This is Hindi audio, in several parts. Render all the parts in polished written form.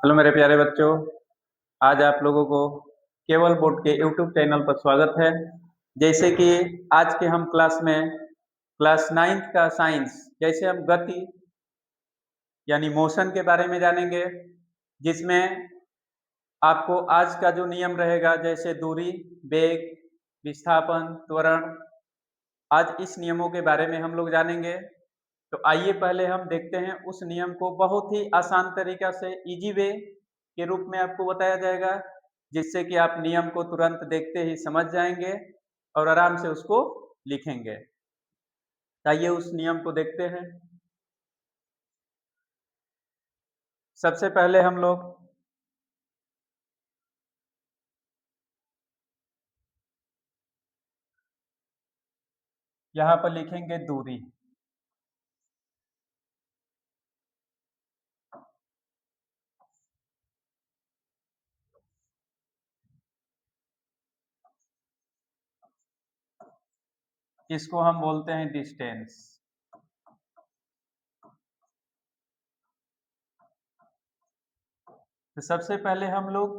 हेलो मेरे प्यारे बच्चों, आज आप लोगों को केवल बोर्ड के यूट्यूब चैनल पर स्वागत है। जैसे कि आज के हम क्लास में क्लास 9th का साइंस, जैसे हम गति यानी मोशन के बारे में जानेंगे, जिसमें आपको आज का जो नियम रहेगा जैसे दूरी, वेग, विस्थापन, त्वरण, आज इस नियमों के बारे में हम लोग जानेंगे। तो आइए पहले हम देखते हैं उस नियम को। बहुत ही आसान तरीका से इजी वे के रूप में आपको बताया जाएगा, जिससे कि आप नियम को तुरंत देखते ही समझ जाएंगे और आराम से उसको लिखेंगे। आइए उस नियम को देखते हैं। सबसे पहले हम लोग यहाँ पर लिखेंगे दूरी। इसको हम बोलते हैं डिस्टेंस। तो सबसे पहले हम लोग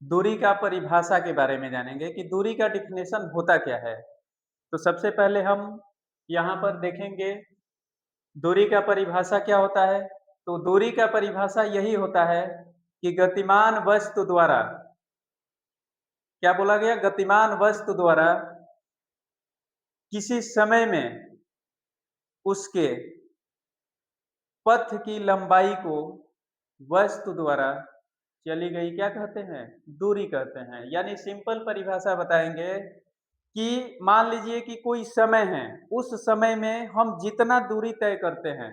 दूरी का परिभाषा के बारे में जानेंगे कि दूरी का डिफिनेशन होता क्या है। तो सबसे पहले हम यहाँ पर देखेंगे दूरी का परिभाषा क्या होता है। तो दूरी का परिभाषा यही होता है कि गतिमान वस्तु द्वारा, क्या बोला गया, गतिमान वस्तु द्वारा किसी समय में उसके पथ की लंबाई को वस्तु द्वारा चली गई क्या कहते हैं, दूरी कहते हैं। यानी सिंपल परिभाषा बताएंगे कि मान लीजिए कि कोई समय है, उस समय में हम जितना दूरी तय करते हैं,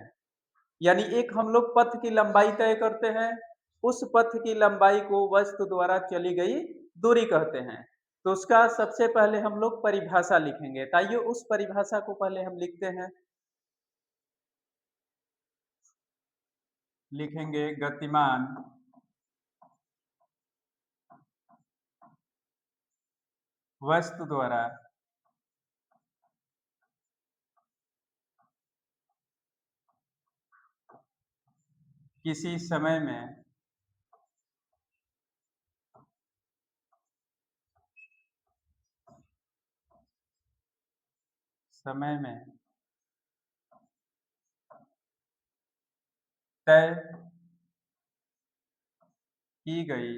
यानी एक हम लोग पथ की लंबाई तय करते हैं, उस पथ की लंबाई को वस्तु द्वारा चली गई दूरी कहते हैं। तो उसका सबसे पहले हम लोग परिभाषा लिखेंगे। तो आइए उस परिभाषा को पहले हम लिखते हैं। लिखेंगे गतिमान वस्तु द्वारा किसी समय में तय की गई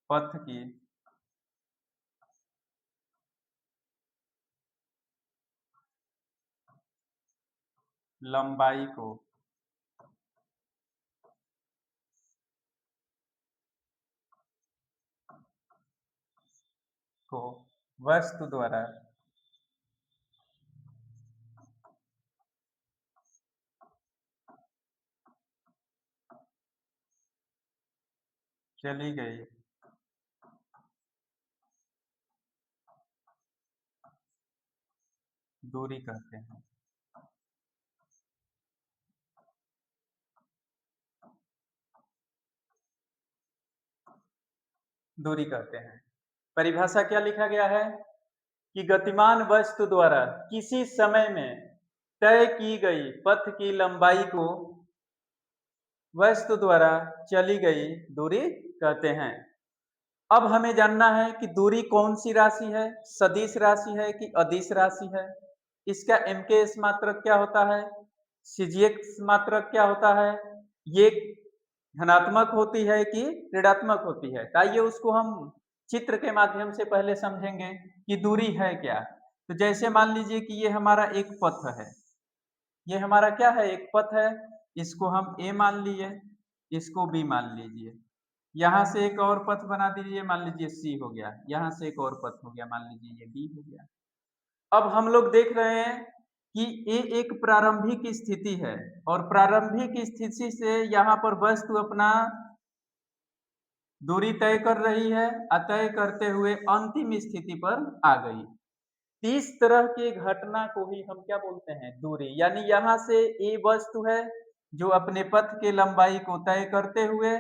पथ की लंबाई को वस्तु द्वारा चली गई दूरी कहते हैं। दूरी कहते हैं। परिभाषा क्या लिखा गया है कि गतिमान वस्तु द्वारा किसी समय में तय की गई पथ की लंबाई को वस्तु द्वारा चली गई दूरी कहते हैं। अब हमें जानना है कि दूरी कौन सी राशि है, सदिश राशि है कि अदिश राशि है। इसका एमकेएस मात्रक क्या होता है, सीजीएक्स मात्रक क्या होता है, ये धनात्मक होती है कि ऋणात्मक होती है। आइए उसको हम चित्र के माध्यम से पहले समझेंगे कि दूरी है क्या। तो जैसे मान लीजिए कि ये हमारा एक पथ है, ये हमारा क्या है, एक पथ है। इसको हम ए मान लिए, इसको बी मान लीजिए। यहाँ से एक और पथ बना दीजिए, मान लीजिए सी हो गया। यहाँ से एक और पथ हो गया, मान लीजिए ये बी हो गया। अब हम लोग देख रहे हैं कि ये एक प्रारंभिक स्थिति है और प्रारंभिक स्थिति से यहाँ पर वस्तु अपना दूरी तय कर रही है, तय करते हुए अंतिम स्थिति पर आ गई। इस तरह के घटना को ही हम क्या बोलते हैं, दूरी। यानी यहाँ से ए वस्तु है जो अपने पथ के लंबाई को तय करते हुए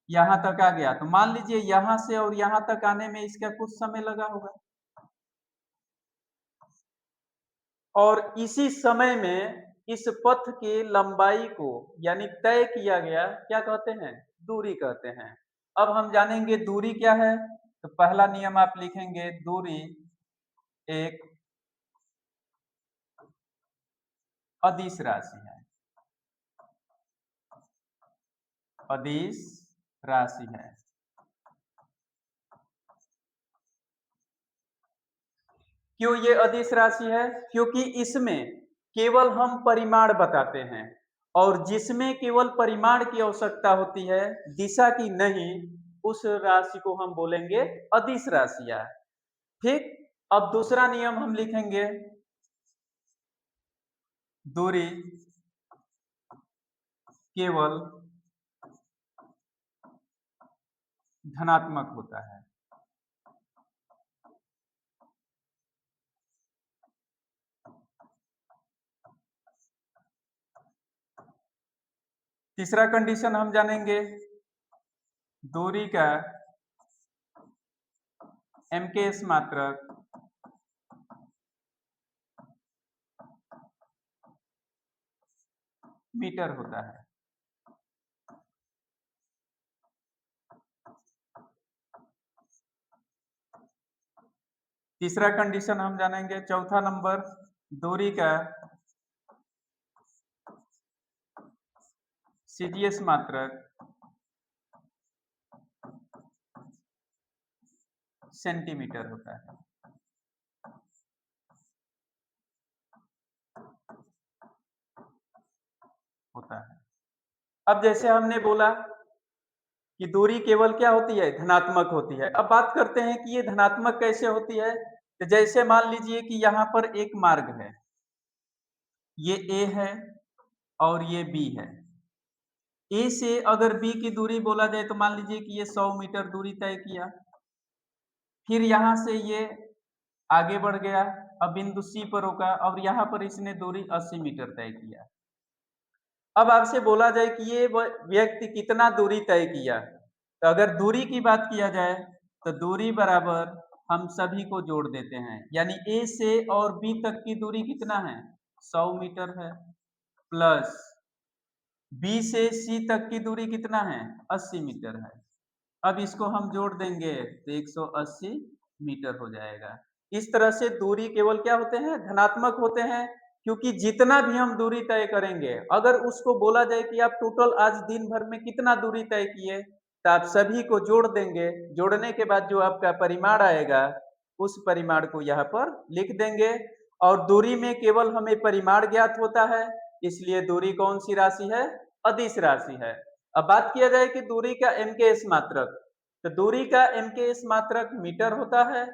यहाँ तक आ गया। तो मान लीजिए यहाँ से और यहाँ तक आने में इसका कुछ समय लगा होगा, और इसी समय में इस पथ की लंबाई को यानी तय किया गया क्या कहते हैं? दूरी कहते हैं। अब हम जानेंगे दूरी क्या है? तो पहला नियम आप लिखेंगे, दूरी एक अदिश राशि है। अदिश राशि है। क्यों ये अदिश राशि है? क्योंकि इसमें केवल हम परिमाण बताते हैं और जिसमें केवल परिमाण की आवश्यकता होती है, दिशा की नहीं, उस राशि को हम बोलेंगे अदिश राशियां। ठीक। अब दूसरा नियम हम लिखेंगे, दूरी केवल धनात्मक होता है। तीसरा कंडीशन हम जानेंगे, दूरी का एमकेएस मात्रक मीटर होता है। तीसरा कंडीशन हम जानेंगे, चौथा नंबर, दूरी का सीजीएस मात्रक सेंटीमीटर होता है। होता है। अब जैसे हमने बोला कि दूरी केवल क्या होती है? धनात्मक होती है। अब बात करते हैं कि ये धनात्मक कैसे होती है? तो जैसे मान लीजिए कि यहाँ पर एक मार्ग है, ये ए है और ये बी है। ए से अगर बी की दूरी बोला जाए तो मान लीजिए कि ये 100 मीटर दूरी तय किया। फिर यहाँ से ये आगे बढ़ गया, अब बिंदु सी पर रुका और यहाँ पर इसने दूरी 80 मीटर तय किया। अब आपसे बोला जाए कि ये व्यक्ति कितना दूरी तय किया, तो अगर दूरी की बात किया जाए तो दूरी बराबर हम सभी को जोड़ देते हैं, यानी ए से और बी तक की दूरी कितना है? 100 मीटर है, प्लस बी से सी तक की दूरी कितना है? 80 मीटर है। अब इसको हम जोड़ देंगे तो 180 मीटर हो जाएगा। इस तरह से दूरी केवल क्या होते हैं? धनात्मक होते हैं, क्योंकि जितना भी हम दूरी तय करेंगे, अगर उसको बोला जाए कि आप टोटल आज दिन भर में कितना दूरी तय किए, तो आप सभी को जोड़ देंगे। जोड़ने के बाद जो आपका परिमाण आएगा, उस परिमाण को यहाँ पर लिख देंगे। और दूरी में केवल हमें परिमाण ज्ञात होता है, इसलिए दूरी कौन सी राशि है? अदिश राशि है। अब बात किया जाए कि दूरी का एमकेएस मात्रक, तो दूरी का एमकेएस मात्रक मीटर होता है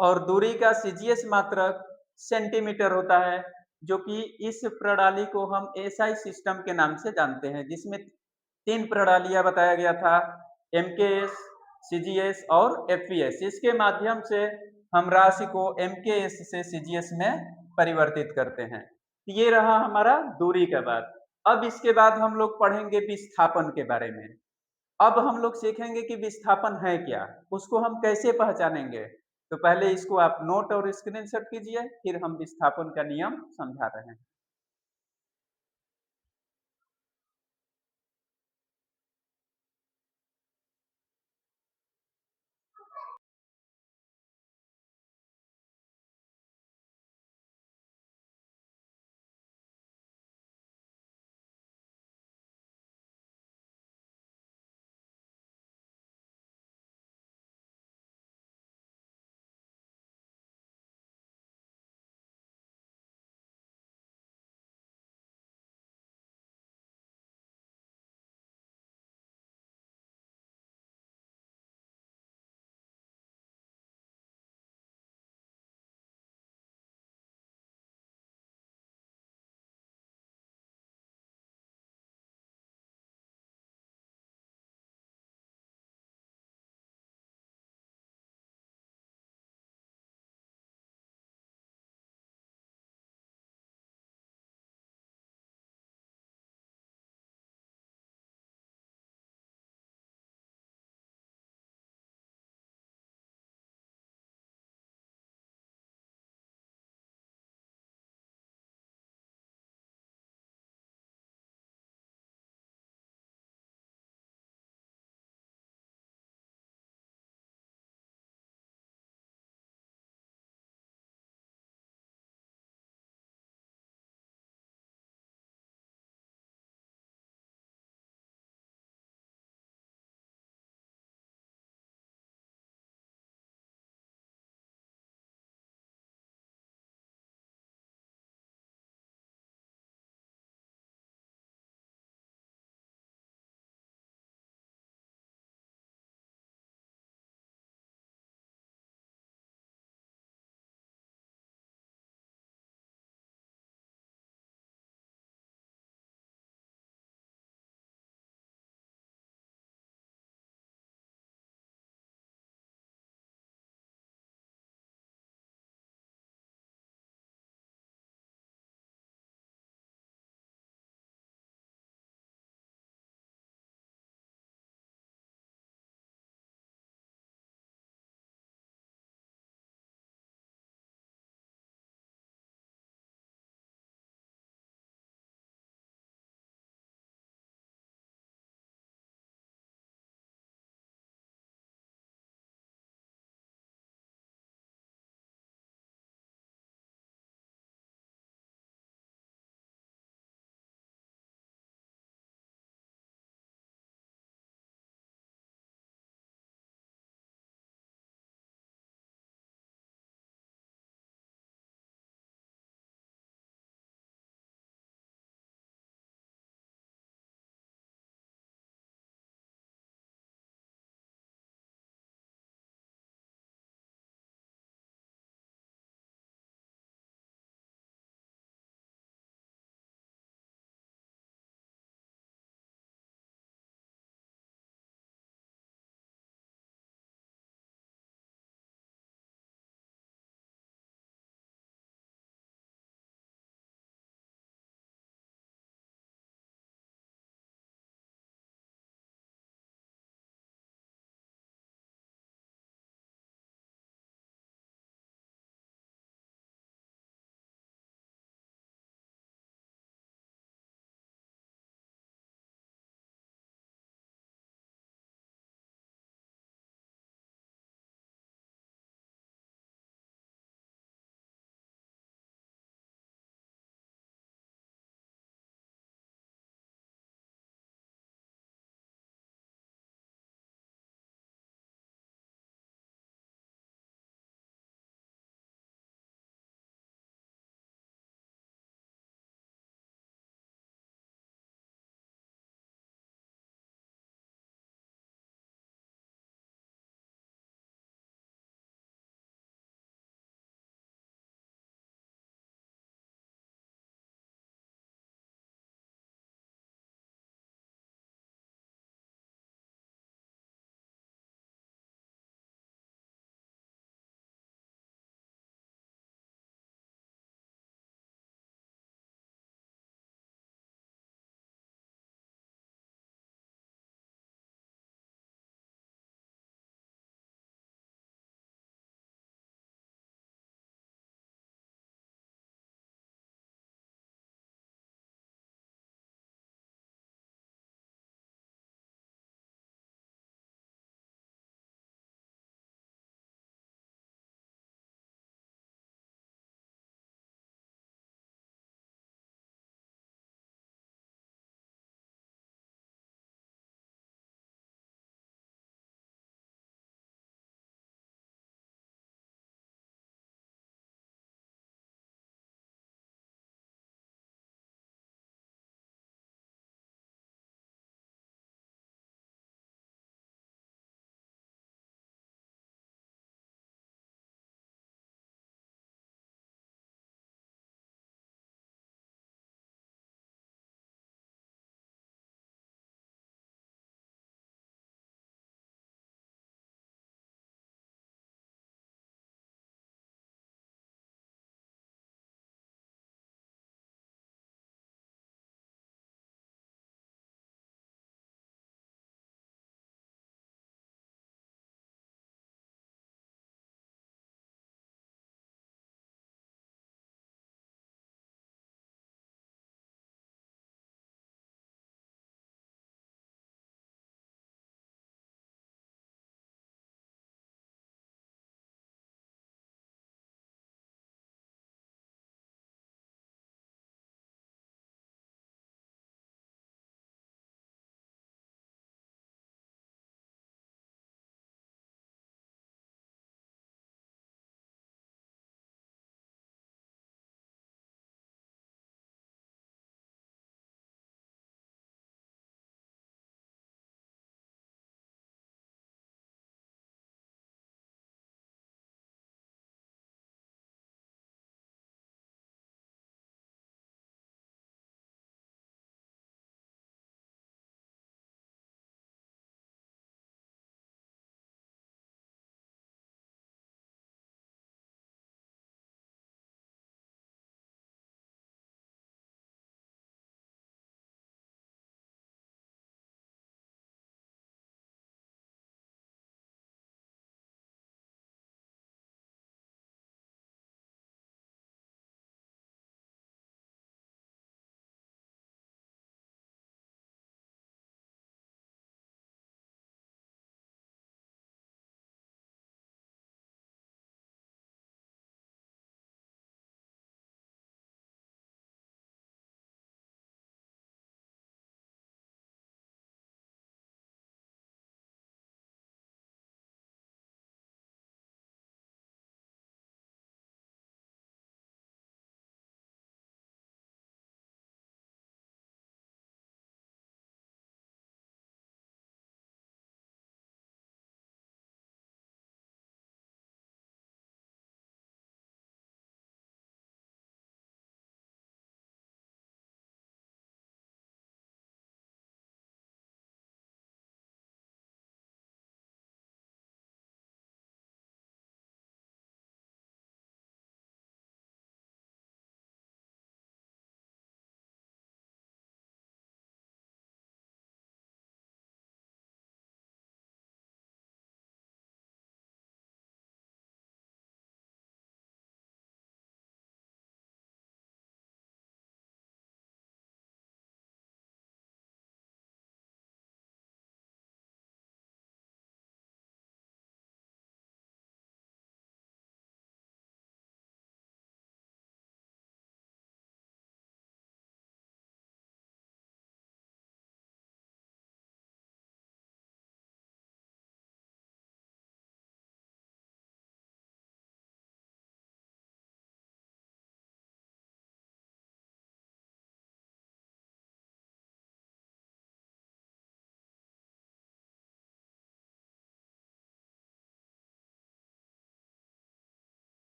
और दूरी का सीजीएस मात्रक सेंटीमीटर होता है, जो कि इस प्रणाली को हम एसआई सिस्टम के नाम से जानते हैं, जिसमें 3 प्रणालियां बताया गया था, एमकेएस, सीजीएस और एफपीएस। इसके माध्यम से हम राशि को एमकेएस से सीजीएस में परिवर्तित करते हैं। ये रहा हमारा दूरी का बात। अब इसके बाद हम लोग पढ़ेंगे विस्थापन के बारे में। अब हम लोग सीखेंगे कि विस्थापन है क्या, उसको हम कैसे पहचानेंगे। तो पहले इसको आप नोट और स्क्रीनशॉट कीजिए, फिर हम विस्थापन का नियम समझा रहे हैं।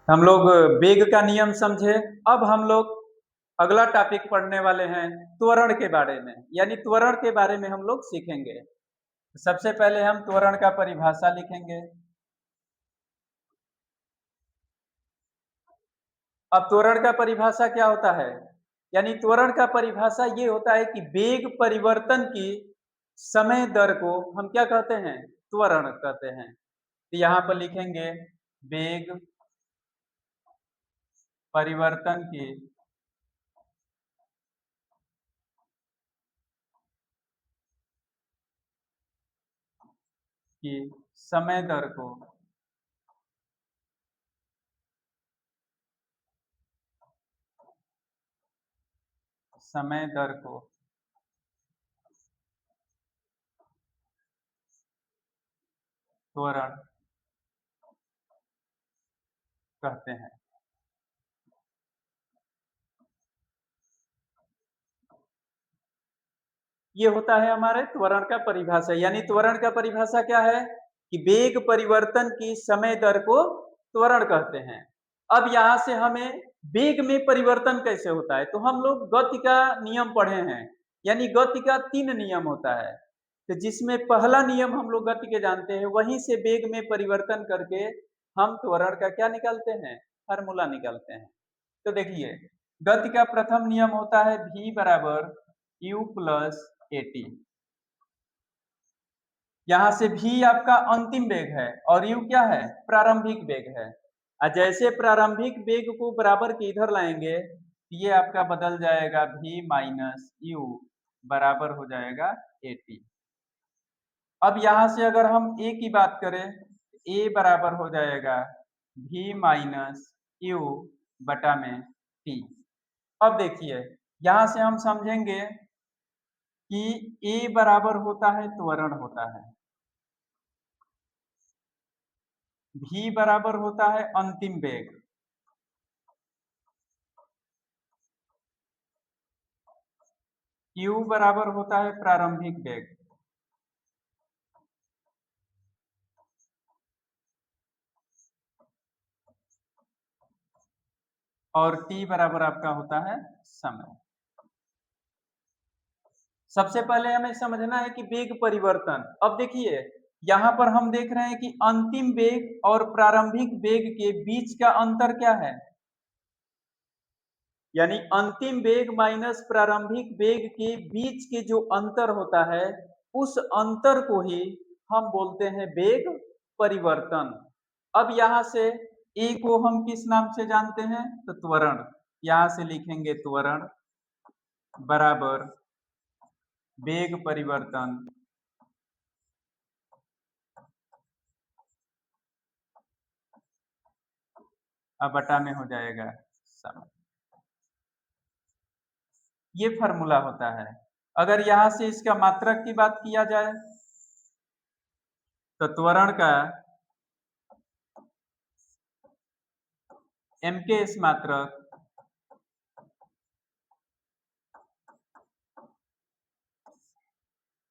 हम लोग वेग का नियम समझे। अब हम लोग अगला टॉपिक पढ़ने वाले हैं त्वरण के बारे में, यानी त्वरण के बारे में हम लोग सीखेंगे। सबसे पहले हम त्वरण का परिभाषा लिखेंगे। अब त्वरण का परिभाषा क्या होता है, यानी त्वरण का परिभाषा ये होता है कि वेग परिवर्तन की समय दर को हम क्या कहते हैं, त्वरण कहते हैं। तो यहाँ पर लिखेंगे वेग परिवर्तन की समय दर को समय दर को त्वरण कहते हैं। ये होता है हमारे त्वरण का परिभाषा, यानी त्वरण का परिभाषा क्या है कि वेग परिवर्तन की समय दर को त्वरण कहते हैं। अब यहां से हमें वेग में परिवर्तन कैसे होता है, तो हम लोग गति का नियम पढ़े हैं, यानी गति का 3 नियम होता है। तो जिसमें पहला नियम हम लोग गति के जानते हैं, वहीं से वेग में परिवर्तन करके हम त्वरण का क्या निकालते हैं, फार्मूला निकालते हैं। तो देखिए, गति का प्रथम नियम होता है v बराबर u प्लस एटी। यहां से v आपका अंतिम वेग है और u क्या है, प्रारंभिक वेग है। और जैसे प्रारंभिक वेग को बराबर के इधर लाएंगे, ये आपका बदल जाएगा v माइनस यू बराबर हो जाएगा एटी। अब यहां से अगर हम a की बात करें, a बराबर हो जाएगा v माइनस यू बटा में t। अब देखिए, यहां से हम समझेंगे कि a बराबर होता है त्वरण होता है, v बराबर होता है अंतिम वेग, u बराबर होता है प्रारंभिक वेग, और t बराबर आपका होता है समय। सबसे पहले हमें समझना है कि वेग परिवर्तन। अब देखिए, यहाँ पर हम देख रहे हैं कि अंतिम वेग और प्रारंभिक वेग के बीच का अंतर क्या है, यानी अंतिम वेग माइनस प्रारंभिक वेग के बीच के जो अंतर होता है, उस अंतर को ही हम बोलते हैं वेग परिवर्तन। अब यहां से a को हम किस नाम से जानते हैं, तो त्वरण। यहां से लिखेंगे त्वरण बराबर वेग परिवर्तन अब बटा में हो जाएगा समय। ये फार्मूला होता है। अगर यहां से इसका मात्रक की बात किया जाए, तो त्वरण का mks मात्रक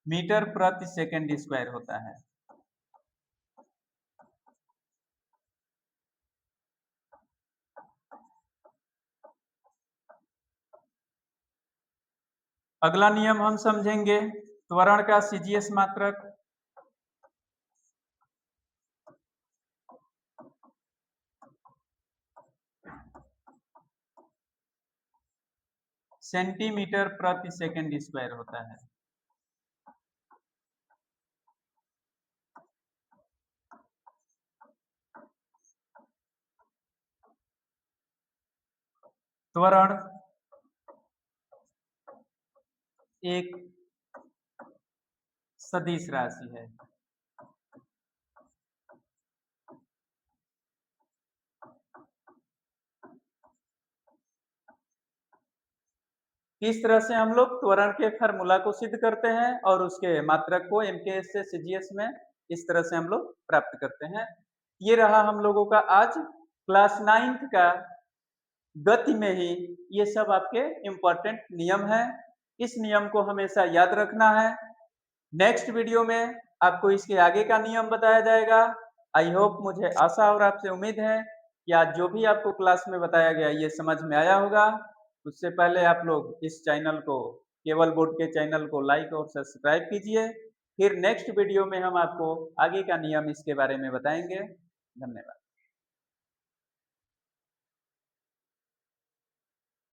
मीटर प्रति सेकंड स्क्वायर होता है। अगला नियम हम समझेंगे त्वरण का सीजीएस मात्रक सेंटीमीटर प्रति सेकंड स्क्वायर होता है। त्वरण एक सदिश राशि है। किस तरह से हम लोग त्वरण के फार्मूला को सिद्ध करते हैं और उसके मात्रक को एमकेएस से सीजीएस में इस तरह से हम लोग प्राप्त करते हैं। ये रहा हम लोगों का आज क्लास 9th का गति में ही ये सब आपके इम्पोर्टेंट नियम है। इस नियम को हमेशा याद रखना है। नेक्स्ट वीडियो में आपको इसके आगे का नियम बताया जाएगा। आई होप, मुझे आशा और आपसे उम्मीद है कि आज जो भी आपको क्लास में बताया गया ये समझ में आया होगा। उससे पहले आप लोग इस चैनल को, केवल बोर्ड के चैनल को लाइक और सब्सक्राइब कीजिए। फिर नेक्स्ट वीडियो में हम आपको आगे का नियम इसके बारे में बताएंगे। धन्यवाद।